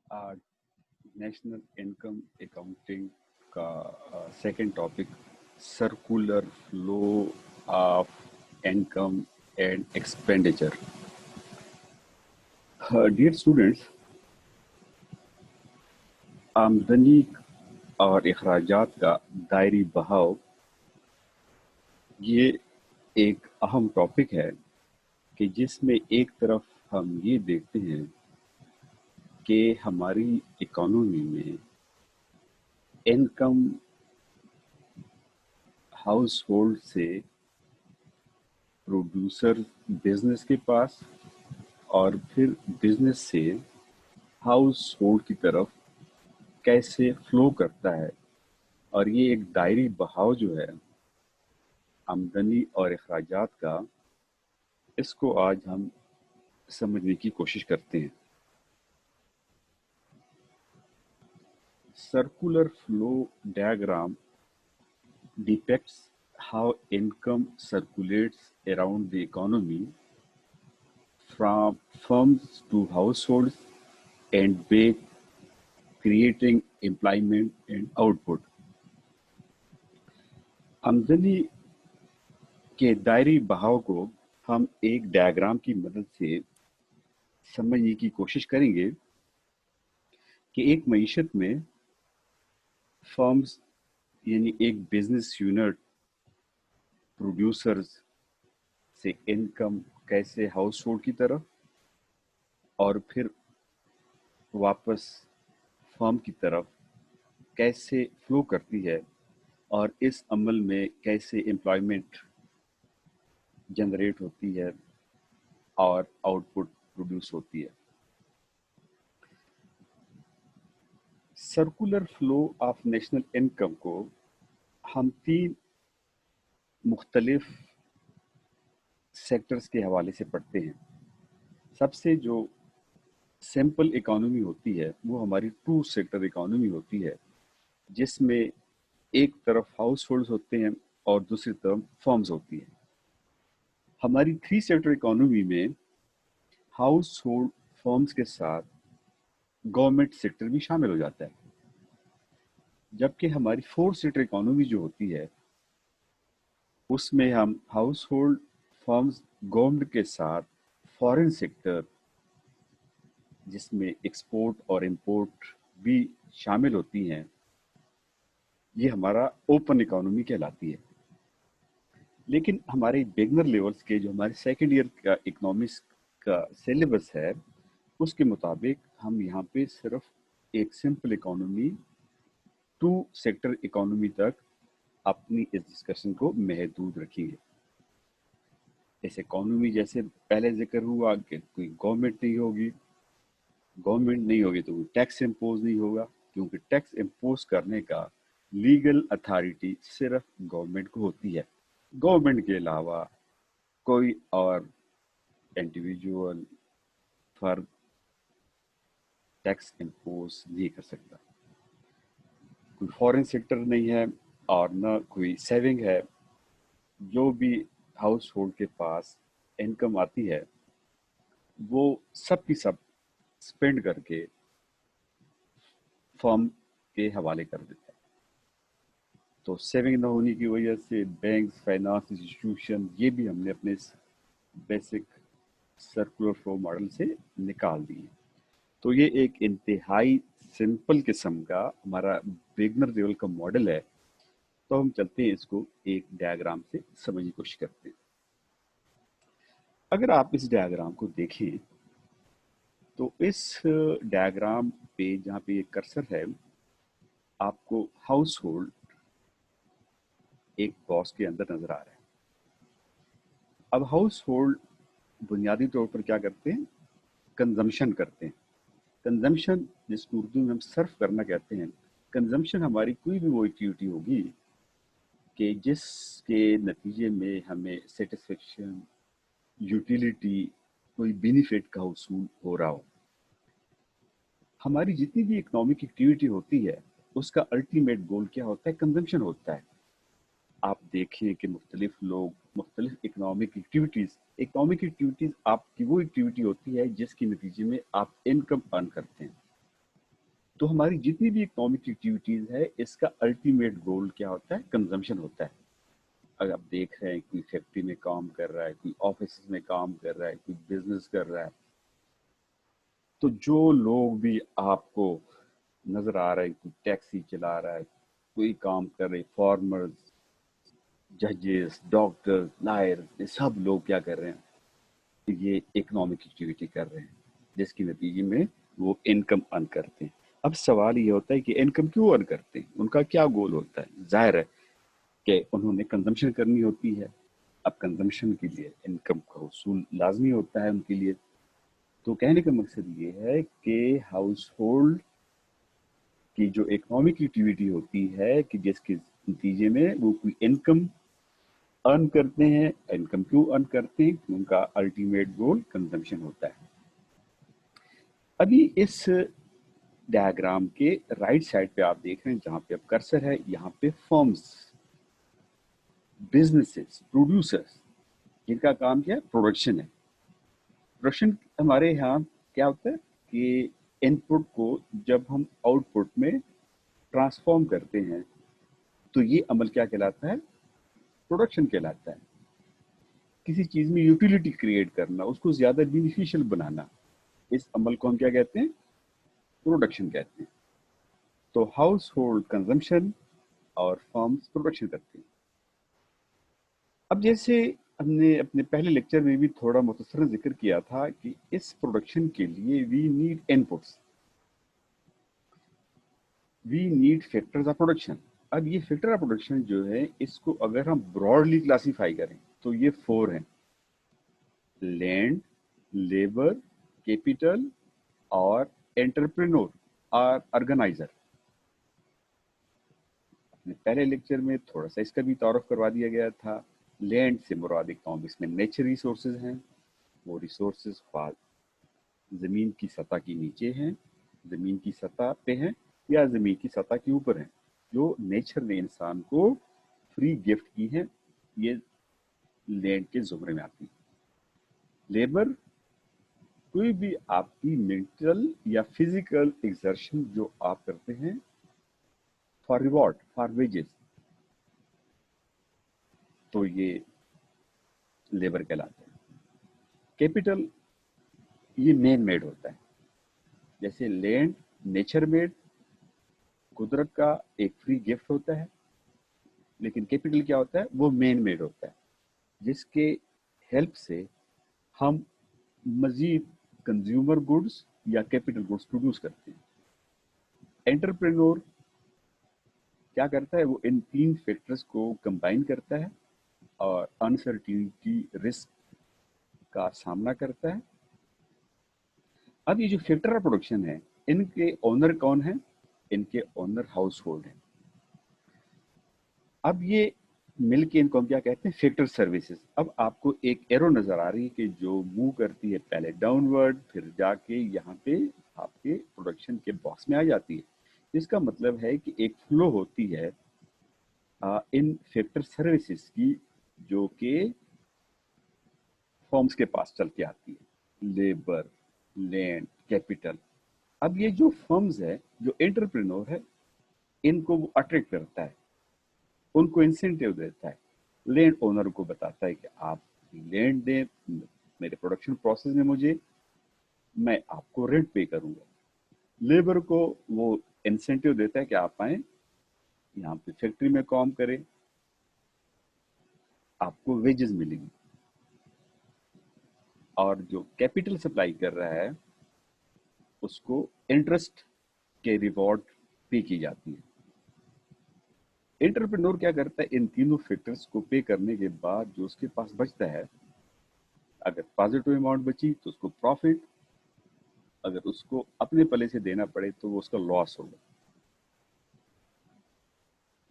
आज national income accounting का second topic circular flow of income and expenditure. Dear students, आमदनी और अखराजात का दायरी बहाव ये एक अहम टॉपिक है कि जिसमें एक तरफ हम ये देखते हैं कि हमारी इकोनॉमी में इनकम हाउस होल्ड से प्रोड्यूसर बिजनेस के पास और फिर बिजनेस से हाउस होल्ड की तरफ कैसे फ्लो करता है, और ये एक दायरी बहाव जो है आमदनी और अखराजात का, इसको आज हम समझने की कोशिश करते हैं। Circular flow diagram depicts how income circulates around the economy from firms to households and back, creating employment and output. आमदनी के दायरी बहाव को हम एक डायग्राम की मदद से समझने की कोशिश करेंगे कि एक मईशत में फर्म्स यानी एक बिजनेस यूनिट प्रोड्यूसर्स से इनकम कैसे हाउस होल्ड की तरफ और फिर वापस फर्म की तरफ कैसे फ्लो करती है, और इस अमल में कैसे एम्प्लॉयमेंट जनरेट होती है और आउटपुट प्रोड्यूस होती है। Circular flow of national income को हम तीन मुख्तलिफ सेक्टर्स के हवाले से पढ़ते हैं। सबसे जो सिंपल इकोनॉमी होती है वो हमारी टू सेक्टर इकोनॉमी होती है, जिसमें एक तरफ हाउस होल्ड्स होते हैं और दूसरी तरफ फर्म्स होती है। हमारी थ्री सेक्टर इकोनॉमी में हाउस होल्ड फर्म्स के साथ गवर्नमेंट सेक्टर भी शामिल हो जाता है, जबकि हमारी फोर सेक्टर इकोनॉमी जो होती है उसमें हम हाउस होल्ड फर्म्स गवर्नमेंट के साथ फॉरेन सेक्टर, जिसमें एक्सपोर्ट और इंपोर्ट भी शामिल होती हैं, ये हमारा ओपन इकोनॉमी कहलाती है। लेकिन हमारे बिगनर लेवल्स के जो हमारे सेकेंड ईयर का इकोनॉमिक्स का सिलेबस है उसके मुताबिक हम यहाँ पे सिर्फ एक simple economy two sector economy तक अपनी इस डिस्कशन को महदूद रखेंगे। इस इकोनॉमी जैसे पहले जिक्र हुआ कि कोई गवर्नमेंट नहीं होगी, गवर्नमेंट नहीं होगी तो कोई टैक्स इम्पोज नहीं होगा, क्योंकि टैक्स इम्पोज करने का लीगल अथॉरिटी सिर्फ गवर्नमेंट को होती है। गवर्नमेंट के अलावा कोई और इंडिविजुअल फर्द टैक्स इम्पोज नहीं कर सकता। कोई फॉरेन सेक्टर नहीं है और न कोई सेविंग है। जो भी हाउस होल्ड के पास इनकम आती है वो सब की सब स्पेंड करके फर्म के हवाले कर देता है। तो सेविंग न होने की वजह से बैंक, फाइनेंस इंस्टीट्यूशन ये भी हमने अपने बेसिक सर्कुलर फ्लो मॉडल से निकाल दिए। तो ये एक इंतहाई सिंपल किस्म का हमारा बिगनर लेवल का मॉडल है। तो हम चलते हैं इसको एक डायग्राम से समझने की कोशिश करते हैं। अगर आप इस डायग्राम को देखें तो इस डायग्राम पे जहाँ पे ये कर्सर है, आपको हाउस होल्ड एक बॉक्स के अंदर नजर आ रहा है। अब हाउस होल्ड बुनियादी तौर पर क्या करते हैं? कंजम्पशन करते हैं। कंजम्पशन जिसको उर्दू में हम सर्व करना कहते हैं। कंजम्पशन हमारी कोई भी वो एक्टिविटी होगी कि जिसके नतीजे में हमें सेटिस्फेक्शन, यूटिलिटी, कोई बेनिफिट का हुसूल हो रहा हो। हमारी जितनी भी इकोनॉमिक एक्टिविटी होती है उसका अल्टीमेट गोल क्या होता है? कंजम्पशन होता है। आप देखें कि मुख्तलिफ लोग मुख्तलिफ इकोनॉमिक एक्टिविटीज़ आपकी वो एक्टिविटी होती है जिसके नतीजे में आप इनकम अर्न करते हैं। तो हमारी जितनी भी इकोनॉमिक एक्टिविटीज है, इसका अल्टीमेट गोल क्या होता है? कंजम्पशन होता है। अगर आप देख रहे हैं कोई फैक्ट्री में काम कर रहा है, कोई ऑफिस में काम कर रहा है, कोई बिजनेस कर रहा है, तो जो लोग भी आपको नजर आ रहे हैं, कोई टैक्सी चला रहा है, कोई काम कर रहे, फार्मर्स, जजेस, डॉक्टर्स, लायर्स, ये सब लोग क्या कर रहे हैं? ये इकोनॉमिक एक्टिविटी कर रहे हैं, जिसके नतीजे में वो इनकम अर्न करते हैं। अब सवाल ये होता है कि इनकम क्यों अर्न करते हैं, उनका क्या गोल होता है? जाहिर है कि उन्होंने कंजम्पशन करनी होती है। अब कंजम्पशन के लिए इनकम का उसूल लाजमी होता है उनके लिए। तो कहने का मकसद ये है कि हाउस होल्ड की जो इकोनॉमिक एक्टिविटी होती है कि जिसके नतीजे में वो कोई इनकम अर्न करते हैं। इनकम क्यों अर्न करते हैं? उनका अल्टीमेट गोल कंजम्पशन होता है। अभी इस डायग्राम के राइट साइड पे आप देख रहे हैं, जहां पे अब कर्सर है, यहाँ पे फर्म्स, बिजनेसेस, प्रोड्यूसर्स, जिनका काम क्या है? प्रोडक्शन है। प्रोडक्शन हमारे यहाँ क्या होता है कि इनपुट को जब हम आउटपुट में ट्रांसफॉर्म करते हैं, तो ये अमल क्या कहलाता है? प्रोडक्शन कहलाता है। किसी चीज में यूटिलिटी क्रिएट करना, उसको ज्यादा बेनिफिशियल बनाना, इस अमल को हम क्या कहते हैं? प्रोडक्शन कहते हैं। तो हाउस होल्ड कंजम्पशन और फर्म्स प्रोडक्शन करते हैं। अब जैसे हमने अपने पहले लेक्चर में भी थोड़ा मुख्तसरन जिक्र किया था कि इस प्रोडक्शन के लिए we need inputs, we need factors of production. अब ये फैक्टर ऑफ प्रोडक्शन जो है, इसको अगर हम ब्रॉडली क्लासीफाई करें तो ये 4 हैं: लैंड, लेबर, कैपिटल और एंटरप्रेन्योर और ऑर्गेनाइजर। अपने पहले लेक्चर में थोड़ा सा इसका भी तारुफ करवा दिया गया था। लैंड से मुराद इकोनॉमिक्स में नेचर रिसोर्सेज हैं। वो रिसोर्सेज जमीन की सतह के नीचे हैं, जमीन की सतह पे हैं, या जमीन की सतह के ऊपर हैं, जो नेचर ने इंसान को फ्री गिफ्ट की है। ये लैंड के जुमरे में आती है। लेबर, कोई भी आपकी मेंटल या फिजिकल एक्सर्शन जो आप करते हैं फॉर रिवॉर्ड, फॉर वेजेस, तो ये लेबर कहलाता है। कैपिटल, ये मैन मेड होता है। जैसे लैंड नेचर मेड, कुदरत का एक फ्री गिफ्ट होता है, लेकिन कैपिटल क्या होता है? वो मैन मेड होता है, जिसके हेल्प से हम मजीद कंज्यूमर गुड्स या कैपिटल गुड्स प्रोड्यूस करते हैं। एंटरप्रेन्योर क्या करता है? वो इन 3 फैक्टर्स को कंबाइन करता है और अनसर्टिनिटी, रिस्क का सामना करता है। अब ये जो फैक्टर ऑफ प्रोडक्शन है, इनके ओनर कौन है? इनके ओनर हाउस होल्ड है। अब ये मिलके इनको हम क्या कहते हैं? Factor services. अब आपको एक एरो नजर आ रही है कि जो मूव करती है पहले डाउनवर्ड, फिर जाके यहाँ पे आपके प्रोडक्शन के बॉक्स में आ जाती है। इसका मतलब है कि एक फ्लो होती है इन फैक्टर सर्विसेज की, जो कि फॉर्म्स के पास चल के आती है: लेबर, लैंड, कैपिटल। अब ये जो फर्म्स है, जो एंटरप्रेन्योर है, इनको वो अट्रैक्ट करता है, उनको इंसेंटिव देता है। लैंड ओनर को बताता है कि आप लैंड दें मेरे प्रोडक्शन प्रोसेस में मुझे, मैं आपको रेंट पे करूंगा। लेबर को वो इंसेंटिव देता है कि आप आए यहाँ पे फैक्ट्री में काम करें, आपको वेजेस मिलेंगी। और जो कैपिटल सप्लाई कर रहा है, उसको इंटरेस्ट के रिवॉर्ड पे की जाती है। एंटरप्रेन्योर क्या करता है? इन तीनों फैक्टर्स को पे करने के बाद जो उसके पास बचता है, अगर पॉजिटिव अमाउंट बची तो उसको प्रॉफिट, अगर उसको अपने पले से देना पड़े तो वो उसका लॉस होगा।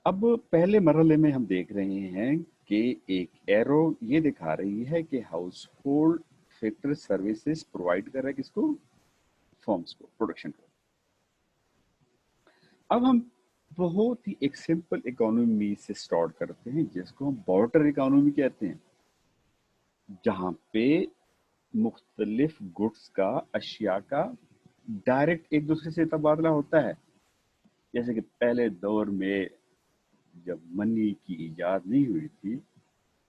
अब पहले मरहले में हम देख रहे हैं कि एक एरो ये दिखा रही है कि house hold factor services provide कर रहा है किसको? फर्म्स को, प्रोडक्शन को। अब हम बहुत ही एक सिंपल इकोनॉमी से स्टार्ट करते हैं, जिसको हम बॉर्डर इकोनॉमी कहते हैं, जहां पे मुख्तलिफ गुड्स का, अशिया का डायरेक्ट एक दूसरे से तबादला होता है। जैसे कि पहले दौर में जब मनी की इजाद नहीं हुई थी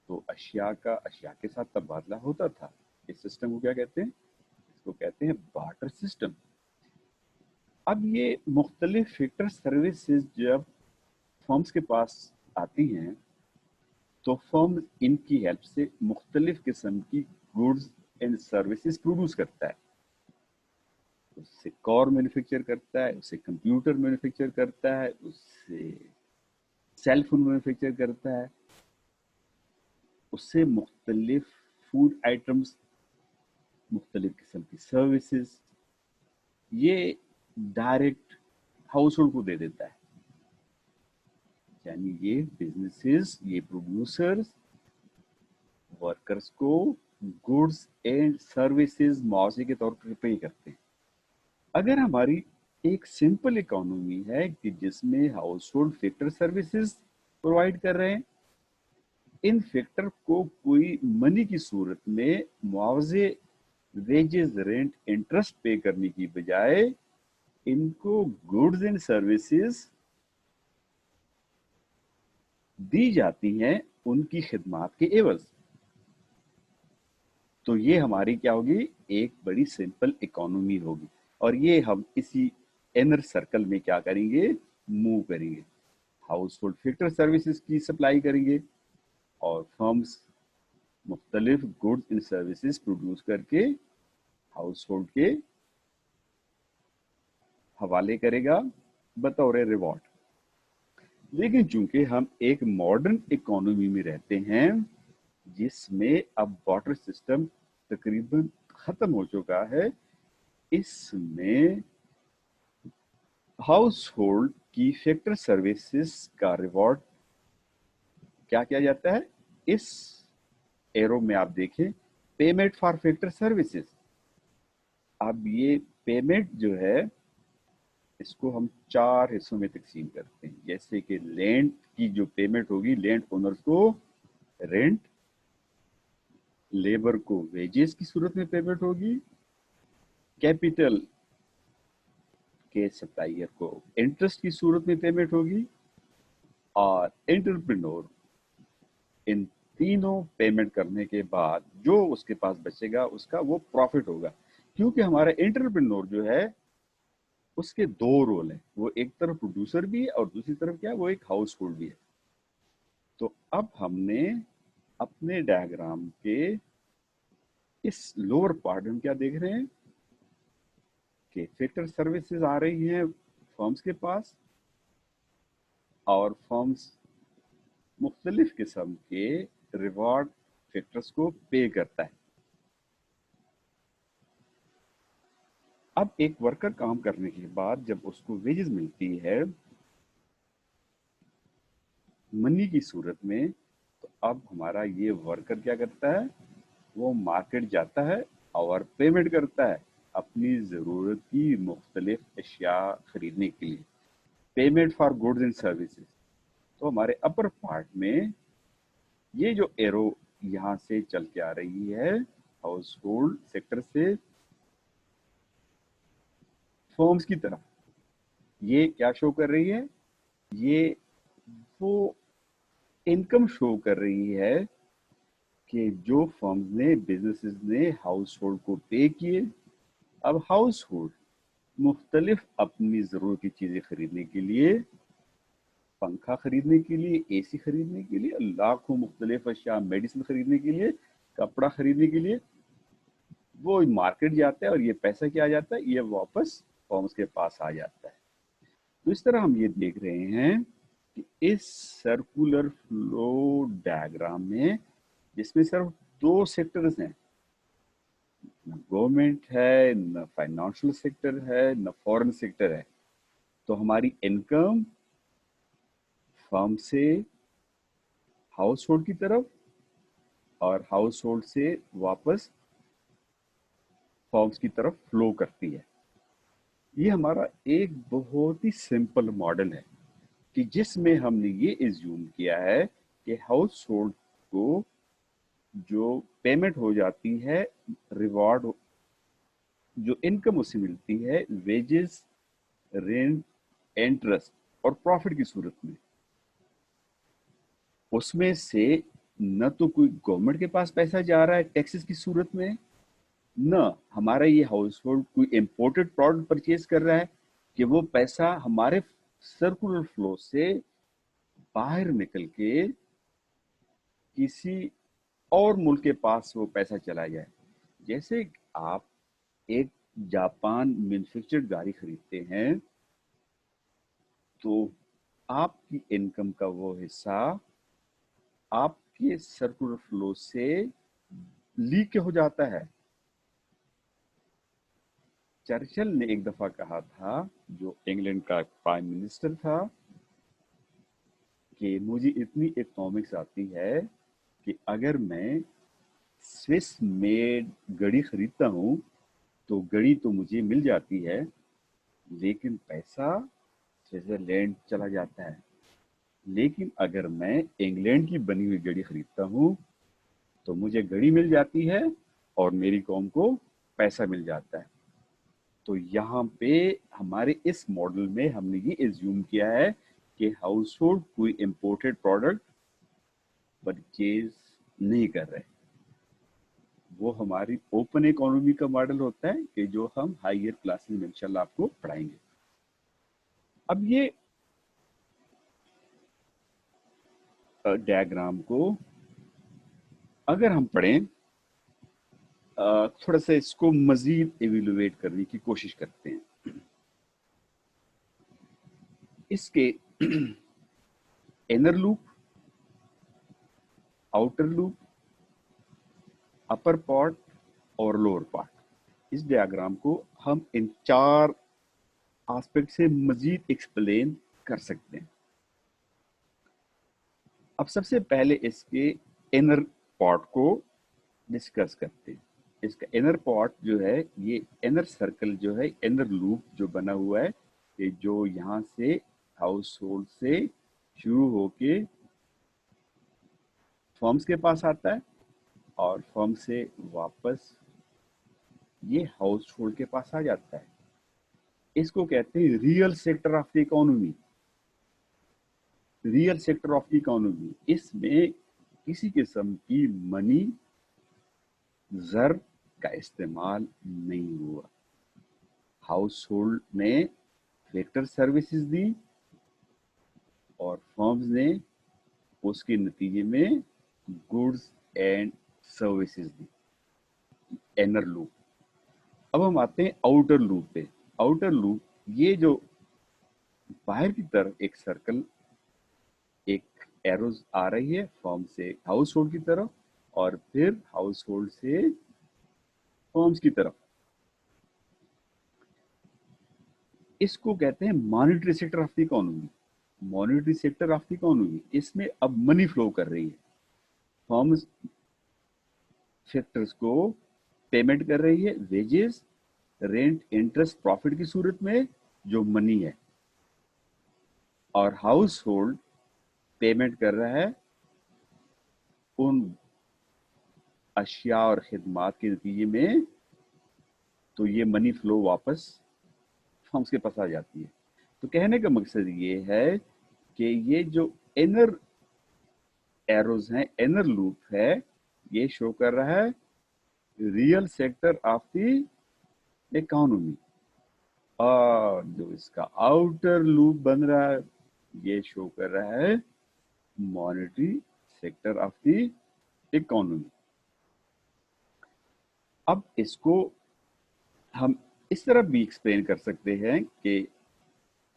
तो अशिया का अशिया के साथ तबादला होता था। इस सिस्टम को क्या कहते हैं? इसको कहते हैं बार्टर सिस्टम। अब ये मुख्तलिफ फिक्टर सर्विसेज जब फर्म्स के पास आती हैं तो फर्म इनकी हेल्प से मुख्तलिफ किस्म की गुड्स एंड सर्विसेज प्रोड्यूस करता है। उससे कार मैन्युफैक्चर करता है, उससे कंप्यूटर मैन्युफैक्चर करता है, उससे सेल फोन मैन्युफैक्चर करता है, उससे मुख्तलिफ फूड आइटम्स, मुख्तलिफ किस्म की सर्विसेज ये डायरेक्ट हाउस होल्ड को दे देता है। यानी ये बिजनेसेस, ये प्रोड्यूसर्स वर्कर्स को गुड्स एंड सर्विसेज मुआवजे के तौर पर पे करते हैं। अगर हमारी एक सिंपल इकोनॉमी है कि जिसमें house hold factor services provide कर रहे हैं, इन फैक्टर को कोई मनी की सूरत में मुआवजे, वेजेस, रेंट, इंटरेस्ट पे करने की बजाय इनको गुड्स एंड सर्विसेज दी जाती हैं उनकी खिदमात के एवज। तो ये हमारी क्या होगी? एक बड़ी सिंपल इकोनॉमी होगी। और ये हम इसी इनर सर्कल में क्या करेंगे? मूव करेंगे। हाउस होल्ड फैक्टर सर्विसेज की सप्लाई करेंगे और फर्म्स मुख्तलिफ गुड्स एंड सर्विसेज प्रोड्यूस करके हाउस होल्ड के हवाले करेगा बतौर रिवॉर्ड। लेकिन चूंकि हम एक मॉडर्न इकोनॉमी में रहते हैं जिसमें अब वाटर सिस्टम तकरीबन खत्म हो चुका है, इसमें हाउस होल्ड की फैक्टर सर्विसेज का रिवॉर्ड क्या किया जाता है? इस एरो में आप देखें, पेमेंट फॉर फैक्टर सर्विसेज। अब ये पेमेंट जो है इसको हम 4 हिस्सों में तकसीम करते हैं। जैसे कि लैंड की जो पेमेंट होगी, लैंड ओनर्स को रेंट, लेबर को वेजेस की सूरत में पेमेंट होगी, कैपिटल के सप्लायर को इंटरेस्ट की सूरत में पेमेंट होगी, और एंटरप्रेन्योर इन तीनों पेमेंट करने के बाद जो उसके पास बचेगा उसका वो प्रॉफिट होगा। क्योंकि हमारा एंटरप्रेन्योर जो है उसके 2 रोल हैं, वो एक तरफ प्रोड्यूसर भी है और दूसरी तरफ क्या है, वो एक हाउस होल्ड भी है। तो अब हमने अपने डायग्राम के इस लोअर पार्ट में क्या देख रहे हैं कि फैक्टर सर्विसेज आ रही हैं फर्म्स के पास और फर्म्स मुख्तलिफ किस्म के रिवॉर्ड फैक्टर्स को पे करता है। अब एक वर्कर काम करने के बाद जब उसको वेजेस मिलती है मनी की सूरत में, तो अब हमारा ये वर्कर क्या करता है? वो मार्केट जाता है और पेमेंट करता है अपनी ज़रूरत की मुख्तलिफ अशिया खरीदने के लिए, payment for goods and services. तो हमारे अपर पार्ट में ये जो एरो यहाँ से चल के आ रही है हाउस होल्ड सेक्टर से फर्म्स की तरफ, ये क्या शो कर रही है? ये वो इनकम शो कर रही है कि जो फर्म्स ने, बिजनेसेस ने हाउस होल्ड को पे किए। अब हाउस होल्ड मुख्तलिफ अपनी ज़रूरत की चीज़ें खरीदने के लिए, पंखा खरीदने के लिए, एसी खरीदने के लिए, लाखों मुख्तलिफ अशिया, मेडिसिन खरीदने के लिए, कपड़ा खरीदने के लिए वो मार्केट जाता है और ये पैसा क्या आ जाता है? ये वापस फर्म्स के पास आ जाता है। तो इस तरह हम ये देख रहे हैं कि इस सर्कुलर फ्लो डायग्राम में जिसमें सिर्फ 2 सेक्टर्स हैं, न गवर्नमेंट है, न फाइनेंशियल सेक्टर है, न फॉरेन सेक्टर है, तो हमारी इनकम फर्म से हाउस होल्ड की तरफ और हाउस होल्ड से वापस फर्म्स की तरफ फ्लो करती है। ये हमारा एक बहुत ही सिंपल मॉडल है कि जिसमें हमने ये एज्यूम किया है कि हाउस होल्ड को जो पेमेंट हो जाती है रिवॉर्ड जो इनकम उससे मिलती है वेजेस, रेंट, इंटरेस्ट और प्रॉफिट की सूरत में, उसमें से न तो कोई गवर्नमेंट के पास पैसा जा रहा है टैक्सेस की सूरत में, न हमारा ये हाउस होल्ड कोई इम्पोर्टेड प्रोडक्ट परचेज कर रहा है कि वो पैसा हमारे सर्कुलर फ्लो से बाहर निकल के किसी और मुल्क के पास वो पैसा चला जाए। जैसे आप एक जापान मैन्युफैक्चर्ड गाड़ी खरीदते हैं तो आपकी इनकम का वो हिस्सा आपके सर्कुलर फ्लो से लीक हो जाता है। चर्चिल ने एक दफा कहा था, जो इंग्लैंड का प्राइम मिनिस्टर था, कि मुझे इतनी इकोनॉमिक्स आती है कि अगर मैं स्विस मेड घड़ी खरीदता हूँ तो घड़ी तो मुझे मिल जाती है, लेकिन पैसा स्विट्जरलैंड चला जाता है। लेकिन अगर मैं इंग्लैंड की बनी हुई घड़ी खरीदता हूँ तो मुझे घड़ी मिल जाती है और मेरी कौम को पैसा मिल जाता है। तो यहाँ पे हमारे इस मॉडल में हमने ये एज्यूम किया है कि हाउस होल्ड कोई इम्पोर्टेड प्रोडक्ट परचेज नहीं कर रहे। वो हमारी ओपन इकोनॉमी का मॉडल होता है कि जो हम हायर क्लासेस में इंशाल्लाह आपको पढ़ाएंगे। अब ये डायग्राम को अगर हम पढ़ें, थोड़ा सा इसको मजीद इवेलुएट करने की कोशिश करते हैं। इसके inner loop, outer loop, upper part और लोअर पार्ट, इस डायग्राम को हम इन चार एस्पेक्ट से मजीद एक्सप्लेन कर सकते हैं। अब सबसे पहले इसके इनर पार्ट को डिस्कस करते हैं। इसका इनर पार्ट जो है, ये इनर सर्कल जो है, इनर लूप जो बना हुआ है, ये जो यहाँ से हाउस होल्ड से शुरू होके फर्म्स के पास आता है और फर्म से वापस ये हाउस होल्ड के पास आ जाता है। इसको कहते हैं real sector of the economy. Real sector of the economy, इसमें किसी किस्म की मनी, जर का इस्तेमाल नहीं हुआ। हाउस होल्ड ने फैक्टर सर्विसेज दी और फर्म्स ने उसके नतीजे में goods and services the. Inner loop. अब हम आते हैं आउटर लूप पे। आउटर लूप, ये जो बाहर की तरफ एक सर्कल, एक एरोज आ रही है फर्म से हाउस होल्ड की तरफ और फिर हाउस होल्ड से फर्म्स की तरफ, इसको कहते हैं monetary sector of the economy. Monetary sector of the economy, इसमें अब मनी फ्लो कर रही है। फर्म्स सेक्टर्स को पेमेंट कर रही है वेजेस, रेंट, इंटरेस्ट, प्रॉफिट की सूरत में जो मनी है, और हाउस होल्ड पेमेंट कर रहा है उन अशिया और खिदमात के नतीजे में। तो ये मनी फ्लो वापस फर्म्स के पास आ जाती है। तो कहने का मकसद ये है कि ये जो इनर एरोज हैं, इनर लूप है, ये शो कर रहा है real sector of the economy, और जो इसका आउटर लूप बन रहा है ये शो कर रहा है monetary sector of the economy. अब इसको हम इस तरह भी एक्सप्लेन कर सकते हैं कि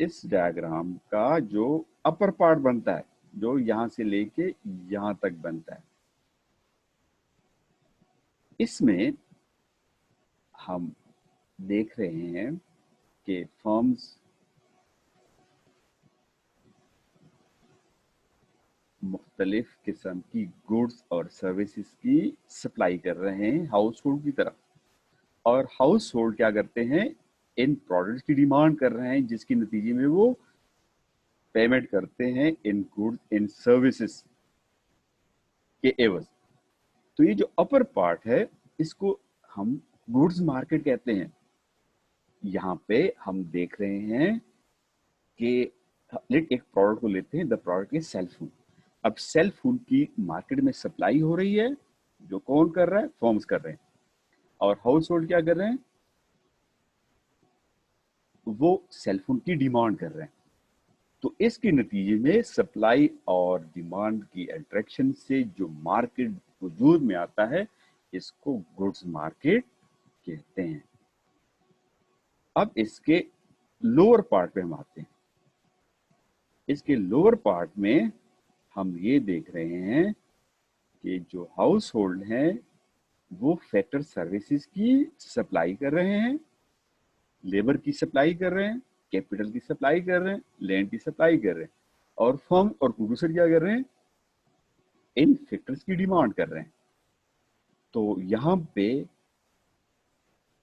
इस डायग्राम का जो अपर पार्ट बनता है, जो यहां से लेके यहां तक बनता है, इसमें हम देख रहे हैं कि फर्म्स मुख्तलिफ किस्म की गुड्स और सर्विसेज की सप्लाई कर रहे हैं हाउस होल्ड की तरफ, और हाउस होल्ड क्या करते हैं, इन प्रोडक्ट्स की डिमांड कर रहे हैं, जिसके नतीजे में वो पेमेंट करते हैं इन गुड्स इन सर्विसेज के एवज। तो ये जो अपर पार्ट है, इसको हम गुड्स मार्केट कहते हैं। यहाँ पे हम देख रहे हैं कि एक प्रोडक्ट को लेते हैं, the product is cell phone. अब सेल फोन की मार्केट में सप्लाई हो रही है, जो कौन कर रहा है? फर्म्स कर रहे हैं। और हाउस होल्ड क्या कर रहे हैं? वो सेल फोन की डिमांड कर रहे हैं। तो इसके नतीजे में सप्लाई और डिमांड की अट्रैक्शन से जो मार्केट वजूद में आता है, इसको गुड्स मार्केट कहते हैं। अब इसके लोअर पार्ट पे हम आते हैं। इसके लोअर पार्ट में हम ये देख रहे हैं कि जो हाउस होल्ड हैं वो फैक्टर सर्विसेज की सप्लाई कर रहे हैं, लेबर की सप्लाई कर रहे हैं, कैपिटल की सप्लाई कर रहे हैं, लैंड की सप्लाई कर रहे हैं, और फर्म और प्रोड्यूसर क्या कर रहे हैं? इन फैक्टर्स की डिमांड कर रहे हैं। तो यहाँ पे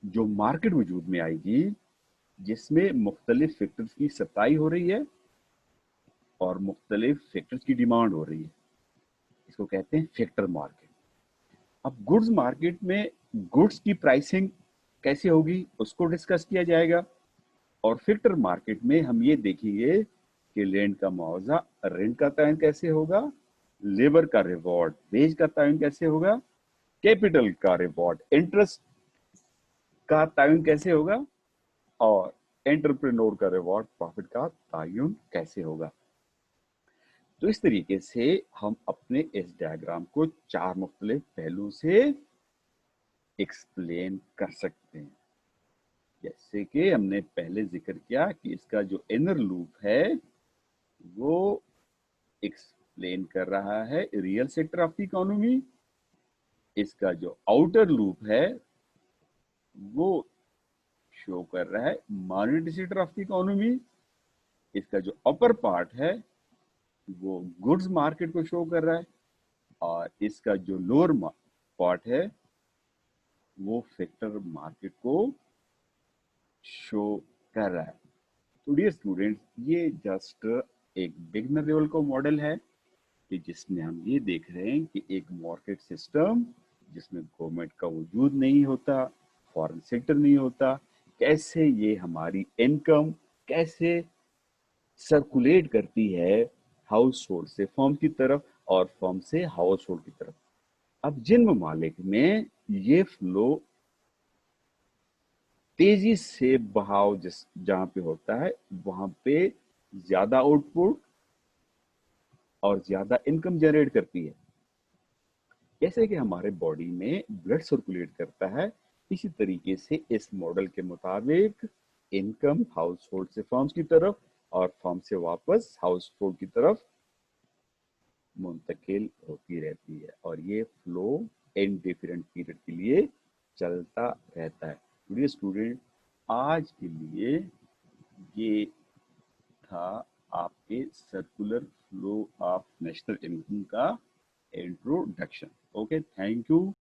जो मार्केट वजूद में आएगी जिसमें मुख्तलिफ फैक्टर्स की सप्लाई हो रही है और मुख्तलिफ फैक्टर्स की डिमांड हो रही है, इसको कहते हैं फैक्टर मार्केट। अब गुड्स मार्केट में गुड्स की प्राइसिंग कैसे होगी उसको डिस्कस किया जाएगा। और फैक्टर मार्केट में हम ये देखेंगे कि लैंड का मुआवजा रेंट का तयन कैसे होगा, लेबर का रिवॉर्ड वेज का तयन कैसे होगा, कैपिटल का रिवॉर्ड इंटरेस्ट का तयन कैसे होगा, और एंटरप्रेन्योर का रिवॉर्ड प्रॉफिट का तयन कैसे होगा। तो इस तरीके से हम अपने इस डायग्राम को चार मुख्तलिफ पहलू से एक्सप्लेन कर सकते हैं। जैसे कि हमने पहले जिक्र किया कि इसका जो इनर लूप है वो एक्सप्लेन कर रहा है real sector of the economy, इसका जो आउटर लूप है वो शो कर रहा है monetary sector of the economy, इसका जो अपर पार्ट है वो गुड्स मार्केट को शो कर रहा है, और इसका जो लोअर पार्ट है वो फैक्टर मार्केट को शो कर रहा है। तो डियर स्टूडेंट्स, ये जस्ट एक बिगनर लेवल का मॉडल है कि जिसमें हम ये देख रहे हैं कि एक मार्केट सिस्टम जिसमें गवर्नमेंट का वजूद नहीं होता, फॉरेन सेक्टर नहीं होता, कैसे ये हमारी इनकम कैसे सर्कुलेट करती है हाउस होल्ड से फर्म की तरफ और फर्म से हाउस होल्ड की तरफ। अब जिन ममालिक में ये फ्लो तेजी से बहाव जिस जहां पे होता है वहां पे ज्यादा आउटपुट और ज्यादा इनकम जनरेट करती है। जैसे कि हमारे बॉडी में ब्लड सर्कुलेट करता है, इसी तरीके से इस मॉडल के मुताबिक इनकम हाउस होल्ड से फर्म्स की तरफ और फर्म से वापस हाउस होल्ड की तरफ मुंतकिल होती रहती है, और ये फ्लो इन डिफरेंट पीरियड के लिए चलता रहता है। डियर स्टूडेंट, आज के लिए ये था आपके circular flow of national income का इंट्रोडक्शन। Okay, thank you.